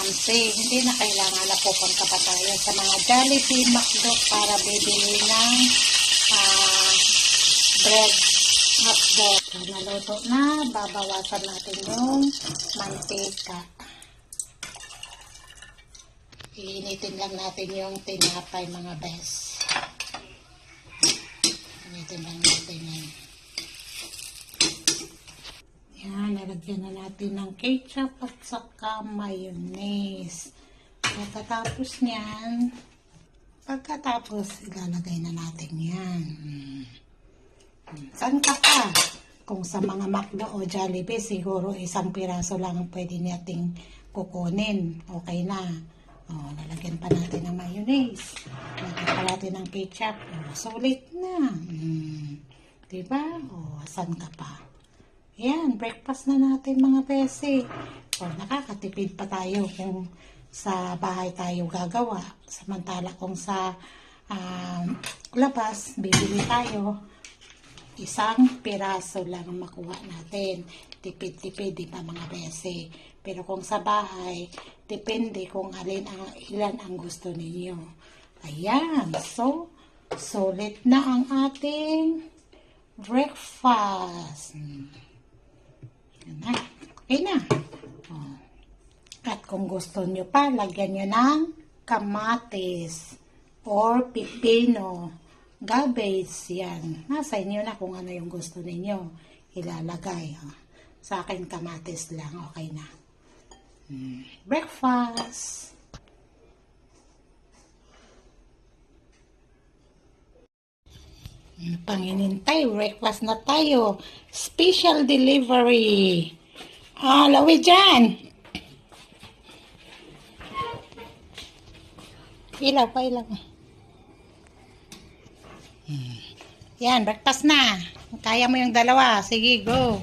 something. Hindi na kailangan na pupunta pa tayo sa mga Jollibee, McDo para bibili ng bread hotdog. So, naluto na, babawasan natin yung mantika. Iinitin lang natin yung tinapay, mga bes. Iinitin lang natin yan. Yan, nalagyan na natin ng ketchup at saka mayonnaise. Pagkatapos niyan, ilalagay na natin yan. Saan ka pa? Kung sa mga McDo o Jollibee, siguro isang piraso lang ang pwede nating kukunin. Okay na. O, lalagyan pa natin ng mayonnaise. Lalagyan pa natin ng ketchup. O, sulit na. Diba? O, saan ka pa? Yan, breakfast na natin mga bese. O, nakakatipid pa tayo kung sa bahay tayo gagawa. Samantala kung sa labas, bibili tayo, isang piraso lang makuha natin. Tipid-tipid, di ba mga bese? Pero kung sa bahay, depende kung ilan ang gusto ninyo. Ayan, so, sulit na ang ating breakfast. Na. Okay na. Oh. At kung gusto nyo pa, lagyan nyo ng kamatis or pipino, cabbage, yan. Nasa inyo na kung ano yung gusto ninyo ilalagay. Oh. Sa akin, kamatis lang. Okay na. Breakfast. Panginintay, breakfast na tayo. Special delivery. Lawi dyan. Ilaw pa, ilaw. Yan, breakfast na. Kaya mo yung dalawa. Sige, go.